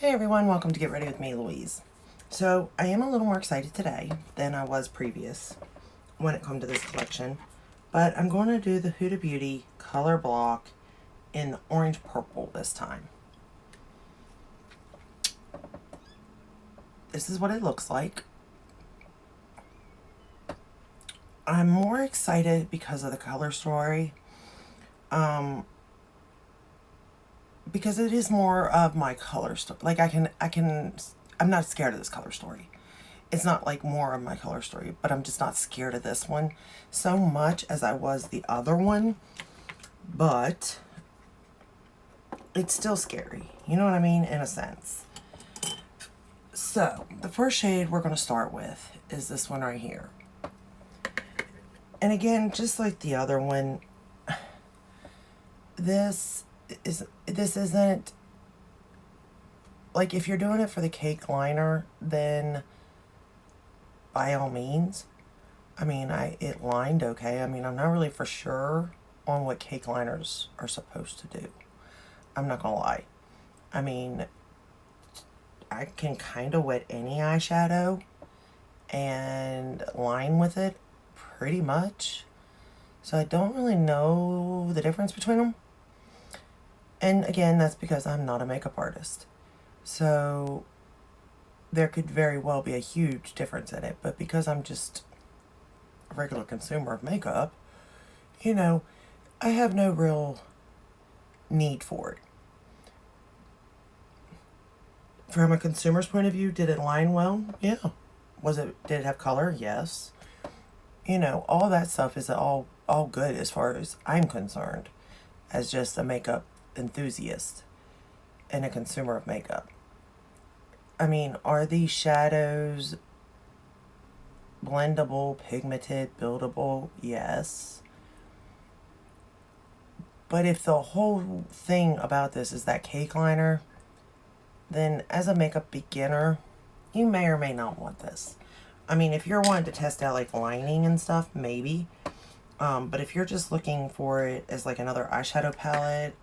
Hey everyone, welcome to Get Ready with me, Louise. So I am a little more excited today than I was previous when it comes to this collection, but I'm going to do the Huda Beauty color block in orange purple this time. This is what it looks like. I'm more excited because of the color story. Because it is more of my color story. Like I'm not scared of this color story. It's not like more of my color story, but I'm just not scared of this one so much as I was the other one. But it's still scary. You know what I mean? In a sense. So the first shade we're going to start with is this one right here. And again, just like the other one, this isn't like, if you're doing it for the cake liner, then by all means. I mean, it lined okay. I mean, I'm not really for sure on what cake liners are supposed to do. I'm not gonna lie. I mean, I can kind of wet any eyeshadow and line with it pretty much. So I don't really know the difference between them. And again, that's because I'm not a makeup artist. So there could very well be a huge difference in it. But because I'm just a regular consumer of makeup, you know, I have no real need for it. From a consumer's point of view, did it line well? Yeah. Did it have color? Yes. You know, all that stuff is all good as far as I'm concerned, as just a makeup enthusiast and a consumer of makeup. I mean, are these shadows blendable, pigmented, buildable? Yes. But if the whole thing about this is that cake liner, then as a makeup beginner, you may or may not want this. I mean, if you're wanting to test out like lining and stuff, maybe. But if you're just looking for it as like another eyeshadow palette,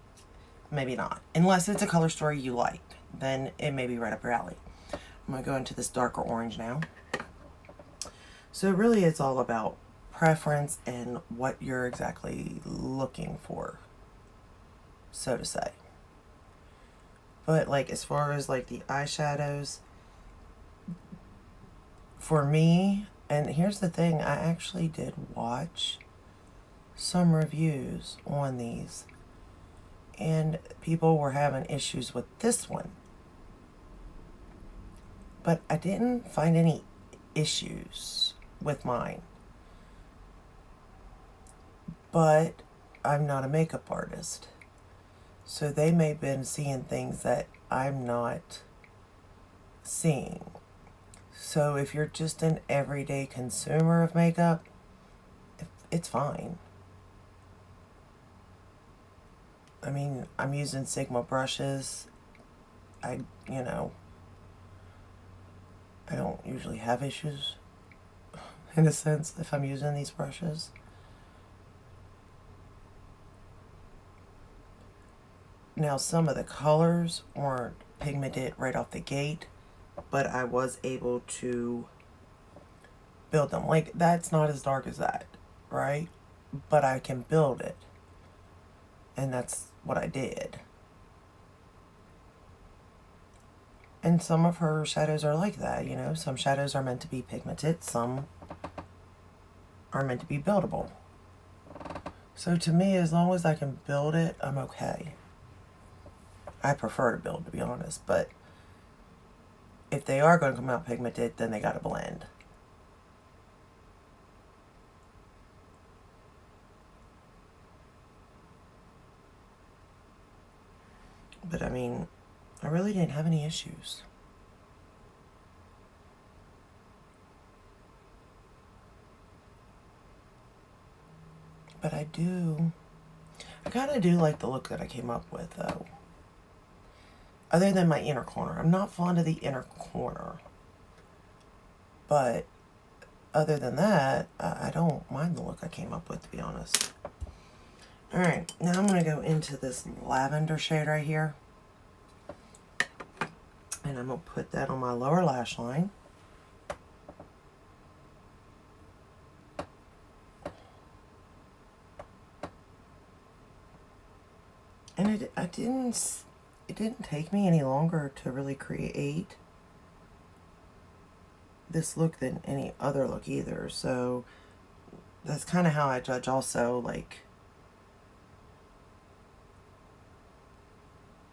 maybe not. Unless it's a color story you like, then it may be right up your alley. I'm going to go into this darker orange now. So really it's all about preference and what you're exactly looking for, so to say. But like as far as like the eyeshadows, for me, and here's the thing, I actually did watch some reviews on these, and people were having issues with this one. But I didn't find any issues with mine. But I'm not a makeup artist. So they may have been seeing things that I'm not seeing. So if you're just an everyday consumer of makeup, it's fine. I mean, I'm using Sigma brushes. I don't usually have issues, in a sense, if I'm using these brushes. Now, some of the colors weren't pigmented right off the gate, but I was able to build them. Like, that's not as dark as that, right? But I can build it. And that's what I did. And some of her shadows are like that, you know. Some shadows are meant to be pigmented. Some are meant to be buildable. So to me, as long as I can build it, I'm okay. I prefer to build, to be honest. But if they are going to come out pigmented, then they got to blend. But I mean, I really didn't have any issues. But I kind of do like the look that I came up with, though. Other than my inner corner. I'm not fond of the inner corner. But other than that, I don't mind the look I came up with, to be honest. Alright, now I'm going to go into this lavender shade right here. And I'm going to put that on my lower lash line. And it didn't take me any longer to really create this look than any other look either. So that's kind of how I judge also, like,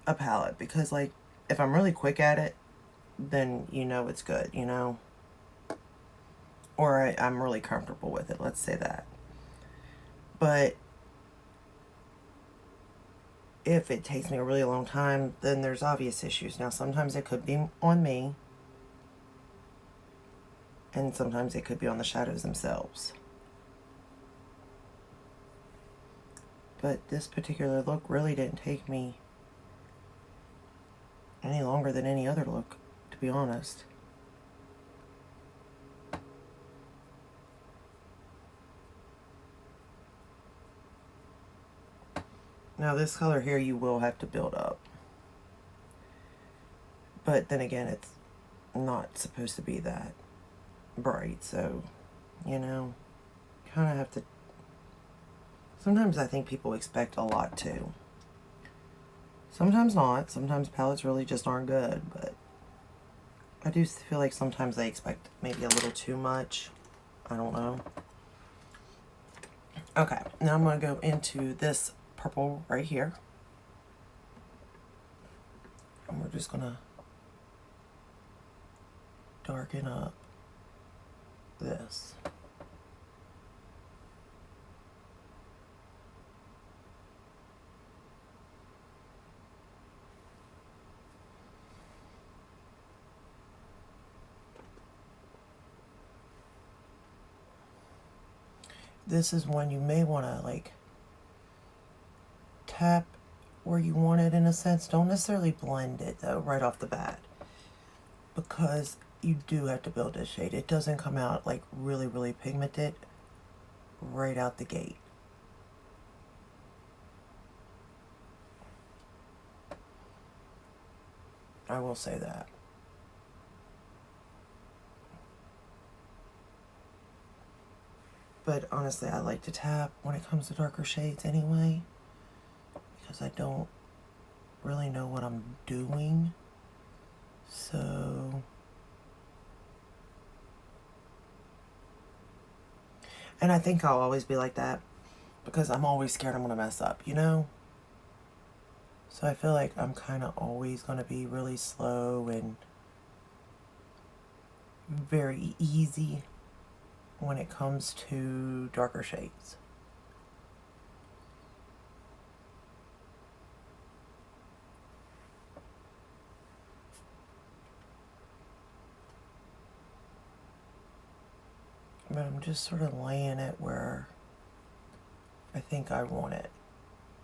a palette. Because, like, if I'm really quick at it, then you know it's good, you know? Or I'm really comfortable with it, let's say that. But if it takes me a really long time, then there's obvious issues. Now, sometimes it could be on me, and sometimes it could be on the shadows themselves. But this particular look really didn't take me any longer than any other look, to be honest. Now this color here you will have to build up. But then again, it's not supposed to be that bright, so, you know, kind of have to... Sometimes I think people expect a lot too. Sometimes not. Sometimes palettes really just aren't good, but I do feel like sometimes they expect maybe a little too much. I don't know. Okay, now I'm going to go into this purple right here. And we're just going to darken up this. This is when you may want to, like, tap where you want it in a sense. Don't necessarily blend it though right off the bat, because you do have to build this shade. It doesn't come out like really pigmented right out the gate. I will say that. But honestly, I like to tap when it comes to darker shades anyway, because I don't really know what I'm doing. So, and I think I'll always be like that because I'm always scared I'm going to mess up, you know? So I feel like I'm kind of always going to be really slow and very easy when it comes to darker shades. But I'm just sort of laying it where I think I want it,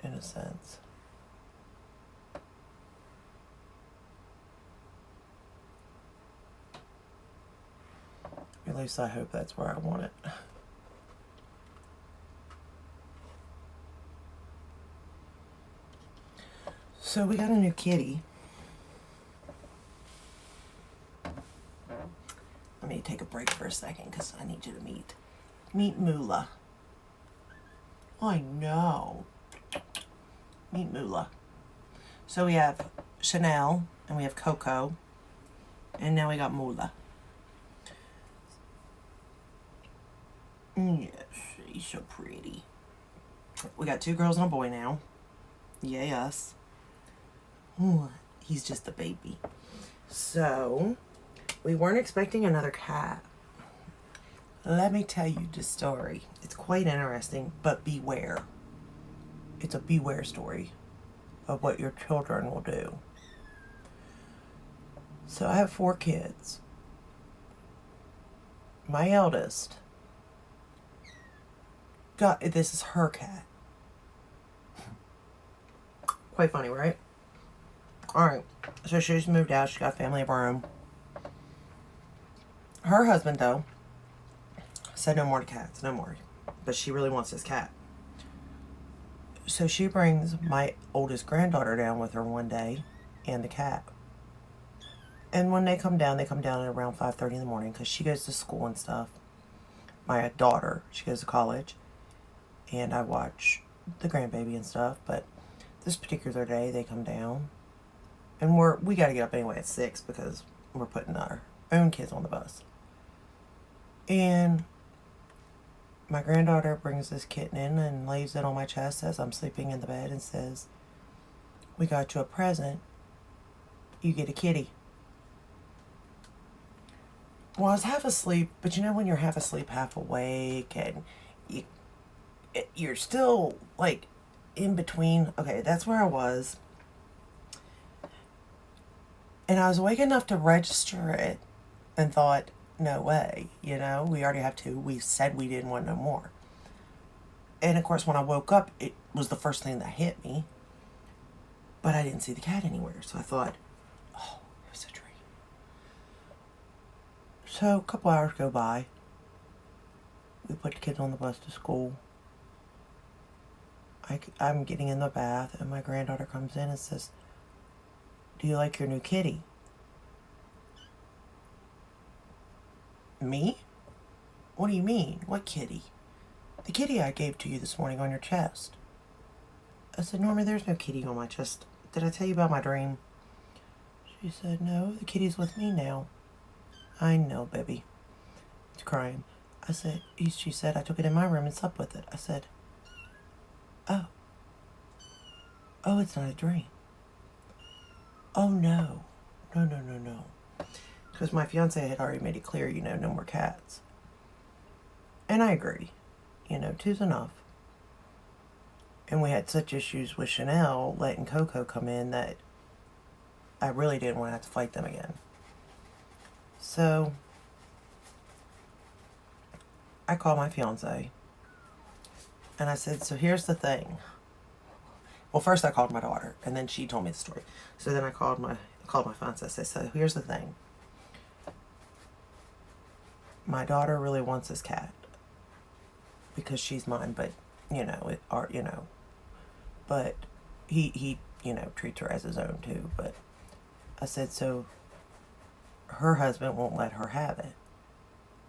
in a sense. At least I hope that's where I want it. So we got a new kitty. Let me take a break for a second because I need you to meet Moolah. I know. Meet Moolah. So we have Chanel and we have Coco, and now we got Moolah. Yes, she's so pretty. We got 2 girls and a boy now. Yay us. Ooh, he's just a baby. So, we weren't expecting another cat. Let me tell you the story. It's quite interesting, but beware. It's a beware story of what your children will do. So I have 4 kids. My eldest this is her cat. Quite funny, right? Alright, so she's moved out. She's got a family of her own. Her husband, though, said no more to cats, no more. But she really wants this cat. So she brings my oldest granddaughter down with her one day and the cat. And when they come down at around 5:30 in the morning because she goes to school and stuff. My daughter, she goes to college. And I watch the grandbaby and stuff. But this particular day, they come down. And we got to get up anyway at 6 because we're putting our own kids on the bus. And my granddaughter brings this kitten in and lays it on my chest as I'm sleeping in the bed and says, "We got you a present. You get a kitty." Well, I was half asleep, but you know when you're half asleep, half awake, and you're still, like, in between. Okay, that's where I was. And I was awake enough to register it and thought, no way, we already have two. We said we didn't want no more. And, of course, when I woke up, it was the first thing that hit me. But I didn't see the cat anywhere, so I thought, oh, it was a dream. So a couple hours go by. We put the kids on the bus to school. I'm getting in the bath, and my granddaughter comes in and says, "Do you like your new kitty?" Me? What do you mean? What kitty? The kitty I gave to you this morning on your chest. I said, "Norma, there's no kitty on my chest. Did I tell you about my dream?" She said, "No, the kitty's with me now." "I know, baby." It's crying. I said, she said, "I took it in my room and slept with it." I said, "Oh. Oh, it's not a dream." "Oh, no. No, no, no, no." Because my fiance had already made it clear, no more cats. And I agree. Two's enough. And we had such issues with Chanel letting Coco come in that I really didn't want to have to fight them again. So I called my fiance and I said, "So here's the thing." Well, first I called my daughter and then she told me the story. So then I called my fiance. I said, "So here's the thing. My daughter really wants this cat because she's mine, but but he treats her as his own too." But I said, "So her husband won't let her have it."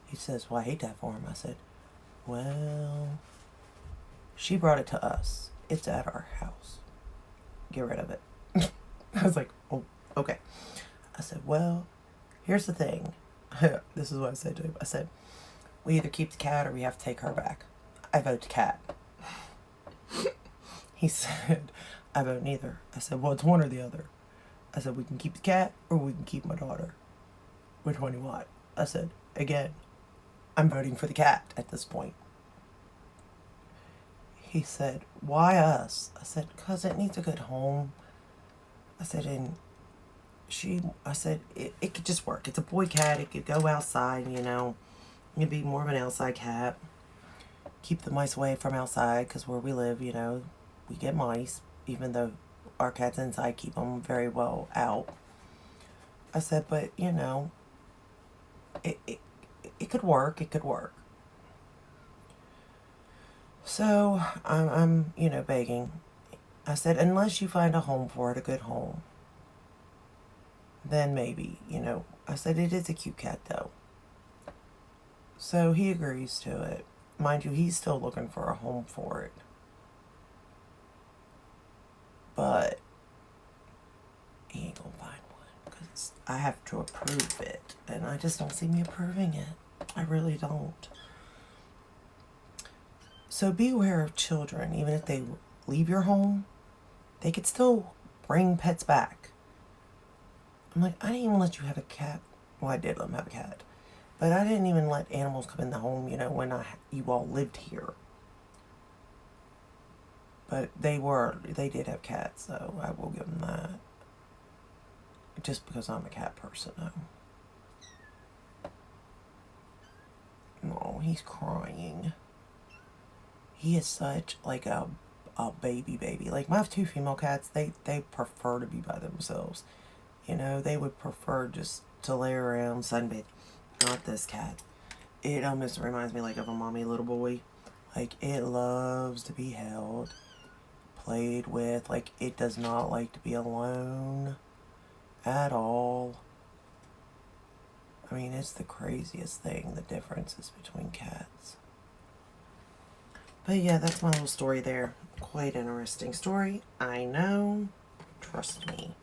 He says, "Well, I hate that for him." I said, "Well, she brought it to us. It's at our house. Get rid of it." I was like, "Oh, okay." I said, "Well, here's the thing." This is what I said to him. I said, "We either keep the cat or we have to take her back. I vote the cat." He said, "I vote neither." I said, "Well, it's one or the other." I said, "We can keep the cat or we can keep my daughter. Which one do you want?" I said, "Again, I'm voting for the cat at this point." He said, "Why us?" I said, "Because it needs a good home." I said, it could just work. It's a boy cat. It could go outside, It'd be more of an outside cat. Keep the mice away from outside because where we live, we get mice. Even though our cats inside keep them very well out. I said, but, it could work. It could work. So I'm begging. I said, unless you find a home for it, a good home, then maybe, I said, it is a cute cat though. So he agrees to it. Mind you, he's still looking for a home for it. But he ain't gonna find one because I have to approve it. And I just don't see me approving it. I really don't. So beware of children. Even if they leave your home, they could still bring pets back. I'm like, I didn't even let you have a cat. Well, I did let them have a cat. But I didn't even let animals come in the home, when you all lived here. But they did have cats, so I will give them that. Just because I'm a cat person, though. No, he's crying. He is such, like, a baby. Like, my 2 female cats, they prefer to be by themselves. They would prefer just to lay around, sunbathe. Not this cat. It almost reminds me, like, of a mommy little boy. Like, it loves to be held, played with. Like, it does not like to be alone at all. I mean, it's the craziest thing, the differences between cats. But yeah, that's my little story there. Quite interesting story. I know. Trust me.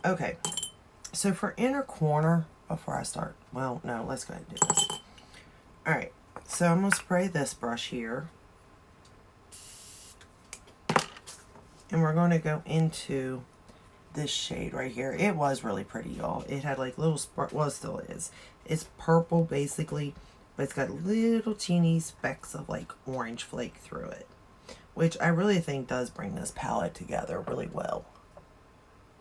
Okay. So for inner corner, before I start, well, no, let's go ahead and do this. Alright. So I'm going to spray this brush here. And we're going to go into this shade right here. It was really pretty, y'all. It had like little well, it still is. It's purple basically, but it's got little teeny specks of like orange flake through it, which I really think does bring this palette together really well.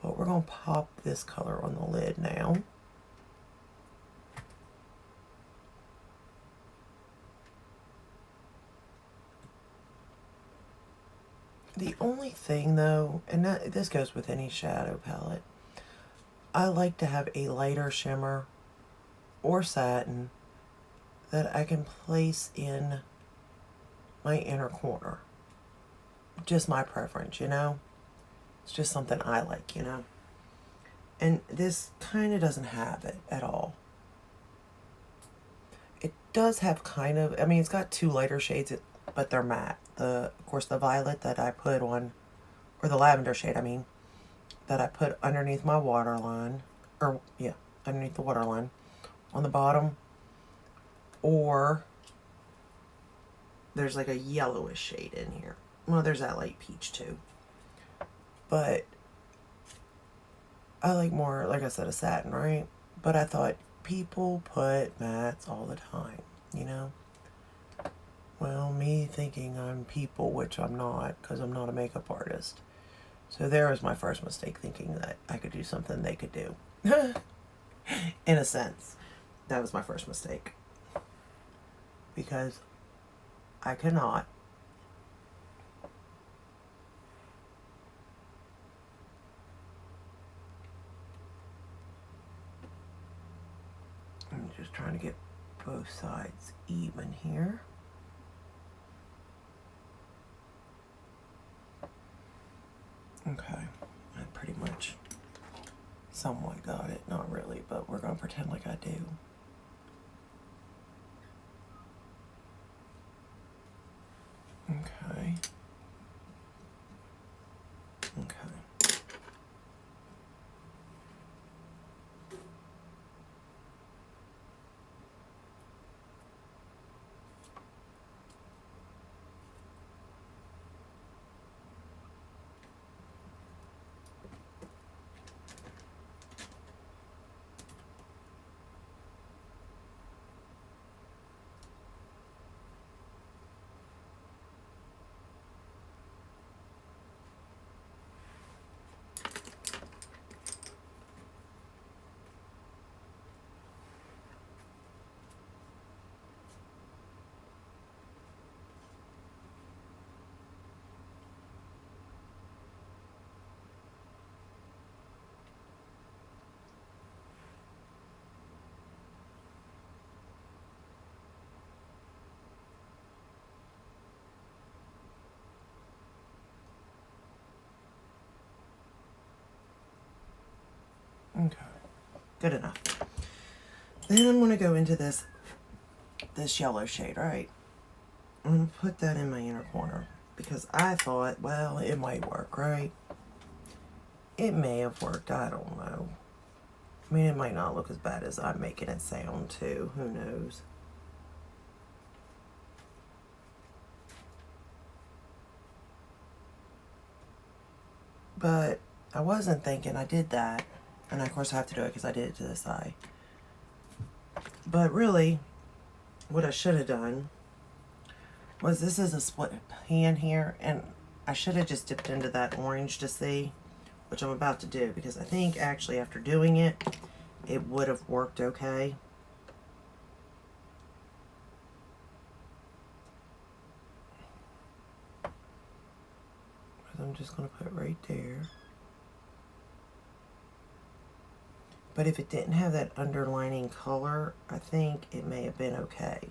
But we're going to pop this color on the lid now. The only thing though, and this goes with any shadow palette, I like to have a lighter shimmer or satin that I can place in my inner corner. Just my preference, you know? It's just something I like, you know? And this kind of doesn't have it at all. It does have kind of, I mean, it's got two lighter shades, but they're matte. Of course, the violet that I put on, or the lavender shade, I mean, that I put underneath my waterline, or yeah, underneath the waterline on the bottom, or there's like a yellowish shade in here. Well, there's that light peach too. But I like more, like I said, a satin, right? But I thought people put mattes all the time, you know? Well, me thinking I'm people, which I'm not, because I'm not a makeup artist. So there was my first mistake, thinking that I could do something they could do. In a sense. That was my first mistake. Because I cannot. I'm just trying to get both sides even here. Okay, I pretty much somewhat got it. Not really, but we're going to pretend like I do. Okay. Okay. Okay. Good enough. Then I'm going to go into this yellow shade, right? I'm going to put that in my inner corner because I thought, well, it might work, right? It may have worked, I don't know. I mean, it might not look as bad as I'm making it sound too, who knows? But I wasn't thinking I did that, and of course I have to do it because I did it to this eye. But really, what I should have done was, this is a split pan here, and I should have just dipped into that orange to see, which I'm about to do, because I think actually after doing it, it would have worked okay. I'm just going to put it right there. But if it didn't have that underlining color, I think it may have been okay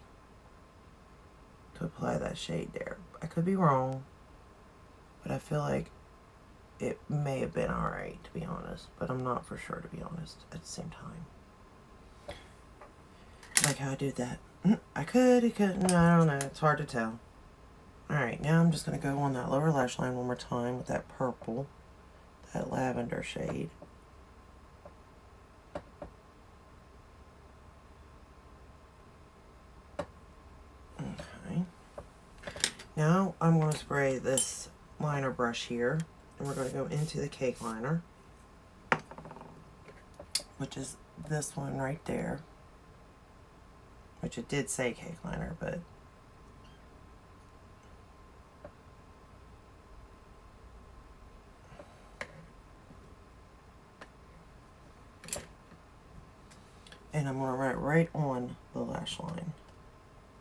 to apply that shade there. I could be wrong, but I feel like it may have been alright, to be honest. But I'm not for sure, to be honest, at the same time. like how I did that. I could, it couldn't, I don't know. It's hard to tell. Alright, now I'm just going to go on that lower lash line one more time with that purple, that lavender shade. Okay. Now I'm going to spray this liner brush here, and we're going to go into the cake liner, which is this one right there, which it did say cake liner, but and I'm going to write right on the lash line,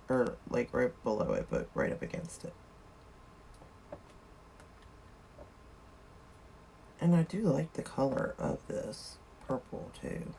or like right below it, but right up against it. And I do like the color of this purple too.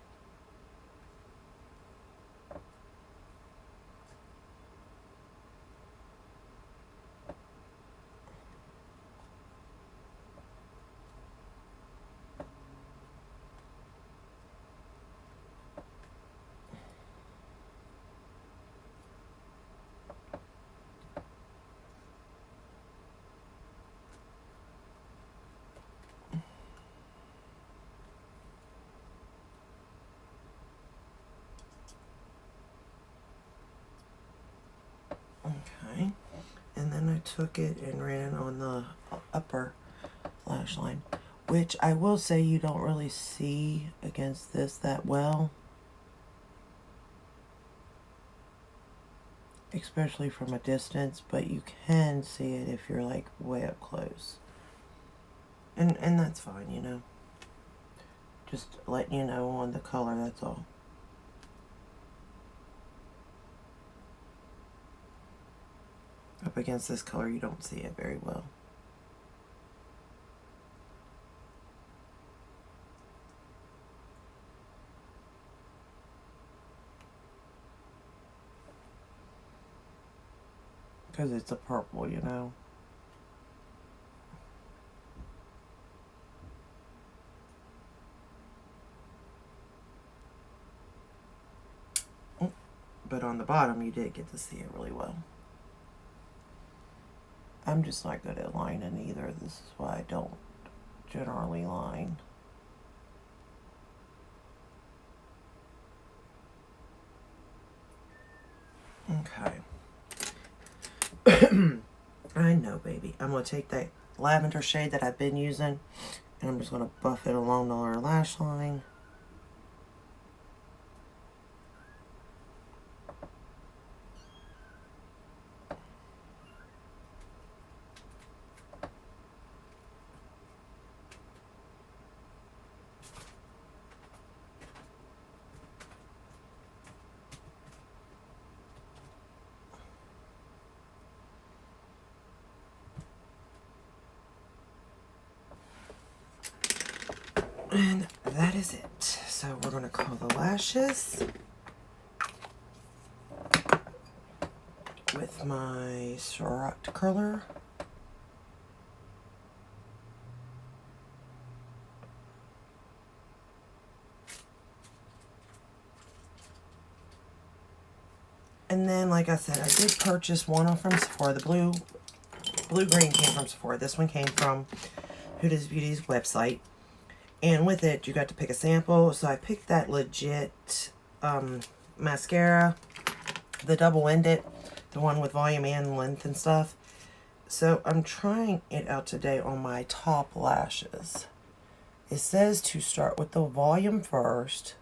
Okay, and then I took it and ran it on the upper lash line, which I will say you don't really see against this that well, especially from a distance, but you can see it if you're like way up close, and that's fine, you know, just letting you know on the color, that's all. Up against this color you don't see it very well. Because it's a purple, you know. But on the bottom you did get to see it really well. I'm just not good at lining either. This is why I don't generally line. Okay. I know, baby. I'm going to take that lavender shade that I've been using, and I'm just going to buff it along the lower lash line. And that is it. So we're going to curl the lashes with my Surratt curler. And then, like I said, I did purchase one from Sephora. The blue-green came from Sephora. This one came from Huda's Beauty's website. And with it, you got to pick a sample. So I picked that Legit mascara, the double-ended, the one with volume and length and stuff. So I'm trying it out today on my top lashes. It says to start with the volume first.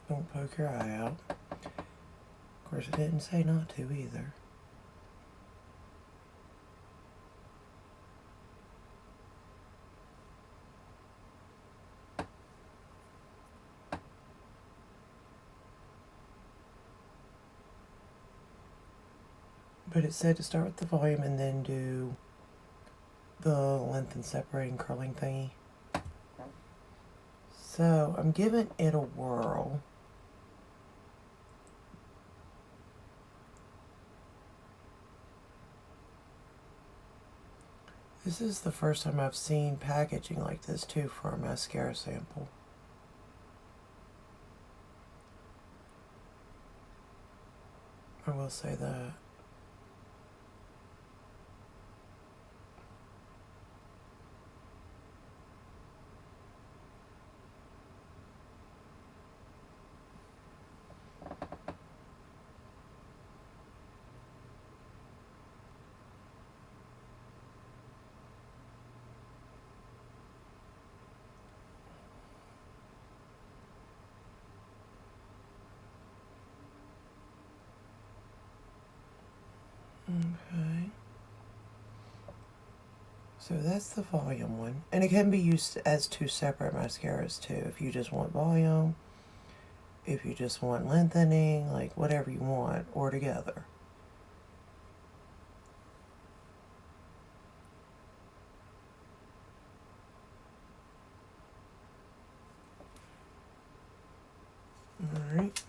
Don't poke your eye out. Of course, it didn't say not to either. But it said to start with the volume and then do the length and separating curling thingy. So I'm giving it a whirl. This is the first time I've seen packaging like this too for a mascara sample. I will say that. Okay. So that's the volume one. And it can be used as two separate mascaras too. If you just want volume, if you just want lengthening, like whatever you want, or together. Alright.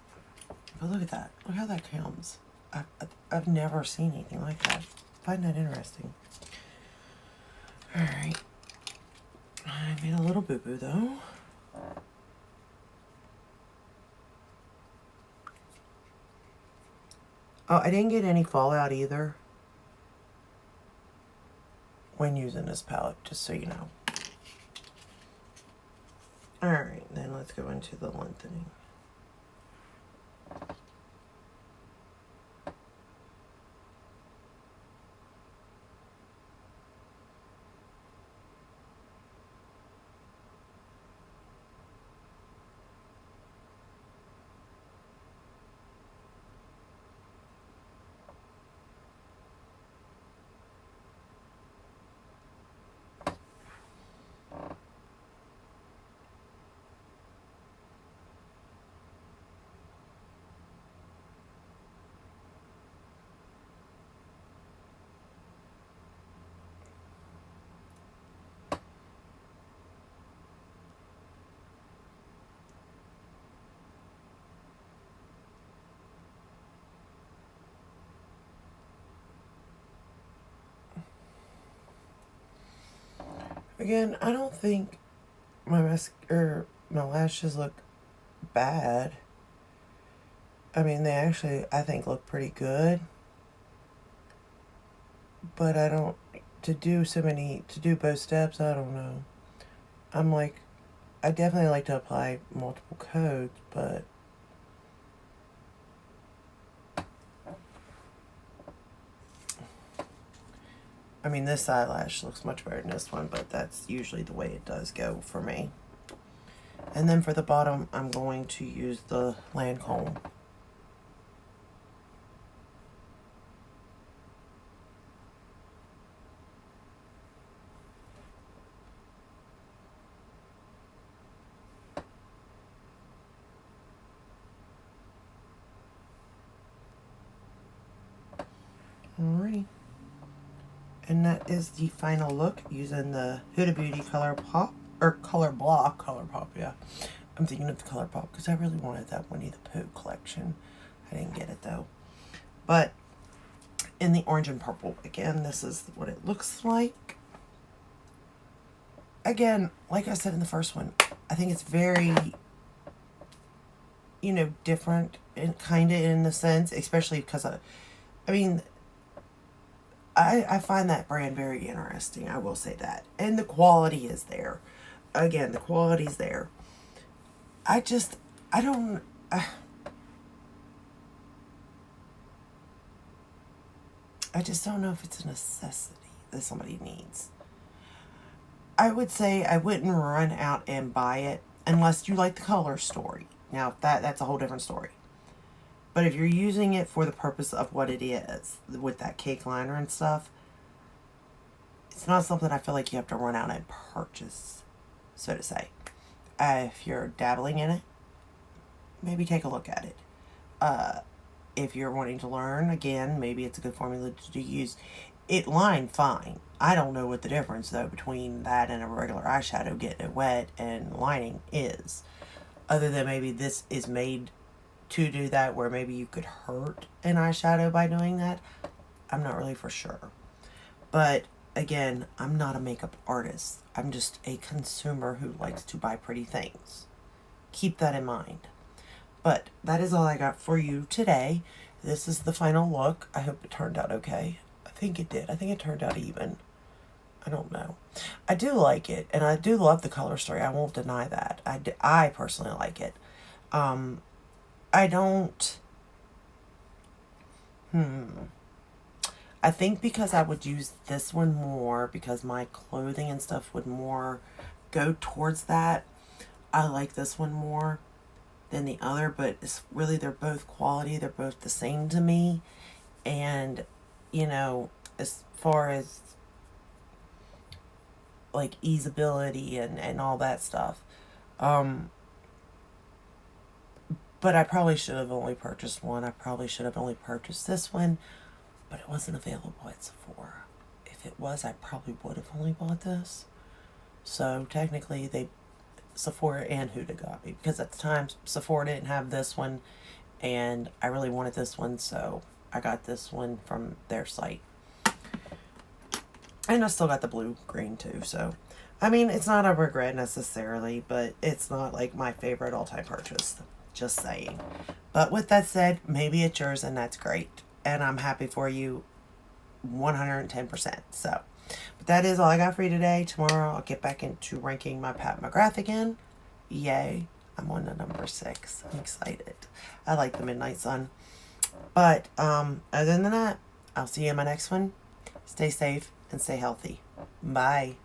But look at that. Look how that comes. I've never seen anything like that. I find that interesting. Alright. I made a little boo-boo though. Oh, I didn't get any fallout either when using this palette, just so you know. Alright, then let's go into the lengthening. Again, I don't think my my lashes look bad. I mean, they actually, I think, look pretty good. But I don't, to do both steps, I don't know. I'm like, I definitely like to apply multiple coats, but I mean, this eyelash looks much better than this one, but that's usually the way it does go for me. And then for the bottom, I'm going to use the Lancome. Alrighty. And that is the final look using the Huda Beauty Color Pop, or Color Pop, yeah. I'm thinking of the Color Pop because I really wanted that Winnie the Pooh collection. I didn't get it though. But in the orange and purple, again, this is what it looks like. Again, like I said in the first one, I think it's very, you know, different and kind of in the sense, especially because I mean, I find that brand very interesting. I will say that. And the quality is there. Again, the quality's there. I just don't know if it's a necessity that somebody needs. I would say I wouldn't run out and buy it unless you like the color story. Now, that's a whole different story. But if you're using it for the purpose of what it is, with that cake liner and stuff, it's not something I feel like you have to run out and purchase, so to say. If you're dabbling in it, maybe take a look at it. if you're wanting to learn, again, maybe it's a good formula to use. It lined fine. I don't know what the difference, though, between that and a regular eyeshadow getting it wet and lining is. Other than maybe this is made to do that, where maybe you could hurt an eyeshadow by doing that. I'm not really for sure. But again, I'm not a makeup artist. I'm just a consumer who likes to buy pretty things. Keep that in mind. But that is all I got for you today. This is the final look. I hope it turned out okay. I think it did. I think it turned out even. I don't know. I do like it, and I do love the color story. I won't deny that. I personally like it. I don't... I think because I would use this one more, because my clothing and stuff would more go towards that, I like this one more than the other, but it's really, they're both quality. They're both the same to me. And, you know, as far as like easeability and all that stuff. But I probably should have only purchased one. I probably should have only purchased this one, but it wasn't available at Sephora. If it was, I probably would have only bought this. So technically, Sephora and Huda got me, because at the time Sephora didn't have this one, and I really wanted this one, so I got this one from their site. And I still got the blue green too, so I mean, it's not a regret necessarily, but it's not like my favorite all-time purchase. Just saying. But with that said, maybe it's yours, and that's great. And I'm happy for you 110%. So, but that is all I got for you today. Tomorrow I'll get back into ranking my Pat McGrath again. Yay. I'm on to number 6. I'm excited. I like the Midnight Sun. But other than that, I'll see you in my next one. Stay safe and stay healthy. Bye.